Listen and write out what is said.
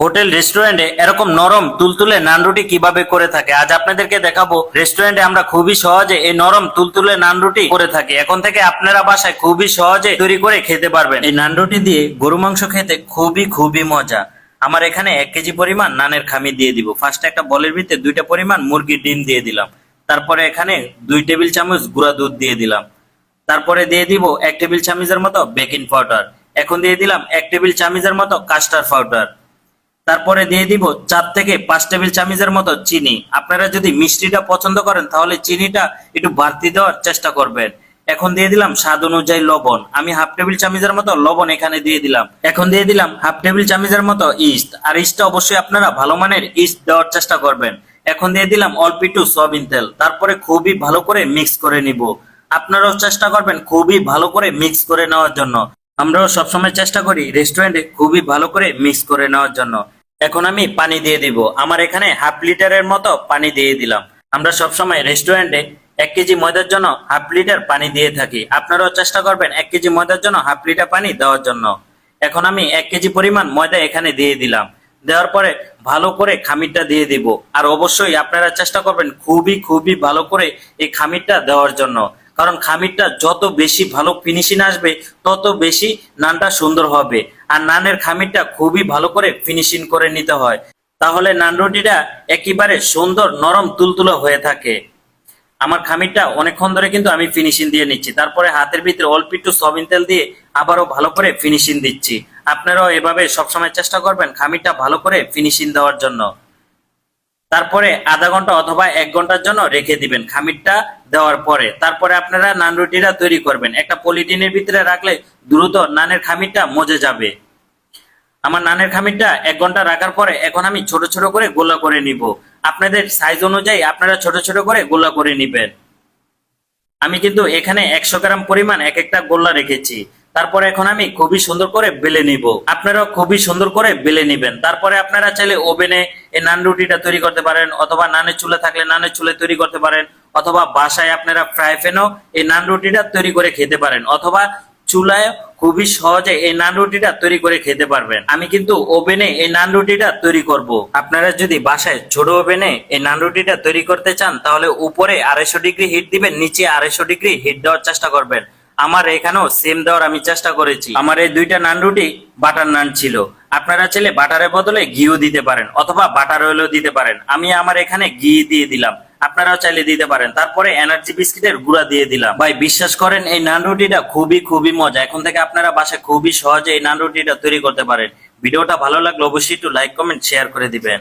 Hotel রেস্টুরেন্টে এরকম নরম তুলতুলে নান রুটি কিভাবে করে থাকে আজ আপনাদেরকে দেখাবো। রেস্টুরেন্টে আমরা খুবই সহজে এই নরম তুলতুলে নান রুটি করে থাকি। এখন থেকে আপনারা বাসায় খুবই সহজে তৈরি করে খেতে পারবেন। এই নান রুটি দিয়ে গরু মাংস খেতে খুবই খুবই মজা। আমার এখানে 1 কেজি পরিমাণ নানের খামি দিয়ে দিব। ফার্স্টে একটা বলের ভিতরে 2টা পরিমাণ মুরগির ডিম দিয়ে দিলাম। তারপরে এখানে 2 টেবিল চামচ গুঁড়া দুধ দিয়ে দিলাম। তারপরে দিয়ে দিব 1 টেবিল চামচের মতো বেকিং পাউডার। এখন দিয়ে দিলাম 1 টেবিল চামচের মতো কাস্টার্ড পাউডার। তারপরে দিয়ে দিব 4 থেকে 5 টেবিল চামচের মতো চিনি। আপনারা যদি মিষ্টিটা পছন্দ করেন তাহলে চিনিটা একটু বাড়তি দেওয়ার চেষ্টা করবেন। এখন দিয়ে দিলাম স্বাদ অনুযায়ী লবণ। আমি হাফ টেবিল চামচের মতো লবণ এখানে দিয়ে দিলাম। এখন দিয়ে দিলাম হাফ টেবিল চামচের মতো ইস্ট। আর ইস্টটা অবশ্যই আপনারা ভালো মানের ইস্ট দেওয়ার চেষ্টা করবেন। এখন দিয়ে দিলাম অল্প একটু সয়াবিন তেল। তারপরে খুবই ভালো করে মিক্স করে নিব। আপনারাও চেষ্টা করবেন খুবই ভালো করে মিক্স করে নেওয়ার জন্য। আমরাও সবসময় চেষ্টা করি রেস্টুরেন্টে খুবই ভালো করে মিক্স করে নেওয়ার জন্য। এখন আমি পানি দিয়ে দিব। আমার এখানে হাফ লিটারের মতো পানি দিয়ে দিলাম। আমরা সবসময় রেস্টুরেন্টে 1 কেজি ময়দার জন্য হাফ লিটার পানি দিয়ে থাকি। আপনারাও চেষ্টা করবেন 1 কেজি ময়দার জন্য হাফ লিটার পানি দেওয়ার জন্য। এখন আমি 1 কেজি পরিমাণ ময়দা এখানে দিয়ে দিলাম। দেওয়ার পরে ভালো করে খামিরটা দিয়ে দিব। আর অবশ্যই আপনারা চেষ্টা করবেন খুবই খুবই ভালো করে এই খামিরটা দেওয়ার জন্য। কারণ খামিরটা যত বেশি ভালো ফিনিশিং আসবে তত বেশি নানটা সুন্দর হবে। আর নানের খামিরটা খুবই ভালো করে ফিনিশিং করে নিতে হয়, তাহলে নান রুটিটা একেবারে সুন্দর নরম তুলতুলো হয়ে থাকে। আমার খামিরটা অনেকক্ষণ ধরে কিন্তু আমি ফিনিশিং দিয়ে নিচ্ছি। তারপরে হাতের ভিতরে অল্প একটু সয়াবিন তেল দিয়ে আবারও ভালো করে ফিনিশিং দিচ্ছি। আপনারাও এভাবে সবসময় চেষ্টা করবেন খামিরটা ভালো করে ফিনিশিং দেওয়ার জন্য। তারপরে আধা ঘন্টা অথবা 1 ঘন্টার জন্য রেখে দিবেন খামিরটা দেওয়ার পরে। তারপরে আপনারা নান রুটিটা তৈরি করবেন। একটা পলিথিনের ভিতরে রাখলে দ্রুত নানের খামিরটা মজে যাবে। আমার নানের খামিরটা 1 ঘন্টা রাখার পরে এখন আমি ছোট ছোট করে গোলা করে নিব। আপনাদের সাইজ অনুযায়ী আপনারা ছোট ছোট করে গোলা করে নিবেন। আমি কিন্তু এখানে 100 গ্রাম পরিমাণ এক একটা গোল্লা রেখেছি। তারপরে এখন আমি খুবই সুন্দর করে বেলে নিব। আপনারাও খুবই সুন্দর করে বেলে নিবেন। তারপরে আপনারা চাইলে ওভেনে এই নান রুটিটা তৈরি করতে পারেন, অথবা নানের চুলা থাকলে নানের চুলে তৈরি করতে পারেন, অথবা বাসায় আপনারা ফ্রাই প্যানেও এই নান রুটিটা তৈরি করে খেতে পারেন, অথবা চুলায় খুবই সহজে এই নান রুটিটা তৈরি করে খেতে পারবেন। আমি কিন্তু ওভেনে এই নান রুটিটা তৈরি করব। আপনারা যদি বাসায় ছোট ওভেনে এই নান রুটিটা তৈরি করতে চান তাহলে উপরে 250 ডিগ্রি হিট দিবেন, নিচে 250 ডিগ্রি হিট দেওয়ার চেষ্টা করবেন। আমার এখানেও সেম দেওয়ার আমি চেষ্টা করেছি। আমার এই 2টা নান রুটি বাটার নান ছিল। আপনারা চাইলে বাটারের বদলে ঘিও দিতে পারেন, অথবা বাটার অয়েলও দিতে পারেন। আমি আমার এখানে ঘি দিয়ে দিলাম, আপনারাও চাইলে দিতে পারেন। তারপরে এনার্জি বিস্কিটের গুঁড়া দিয়ে দিলাম। ভাই বিশ্বাস করেন এই নান রুটিটা খুবই খুবই মজা। এখন থেকে আপনারা বাসায় খুবই সহজে এই নান রুটিটা তৈরি করতে পারেন। ভিডিওটা ভালো লাগলে অবশ্যই একটু লাইক কমেন্ট শেয়ার করে দিবেন।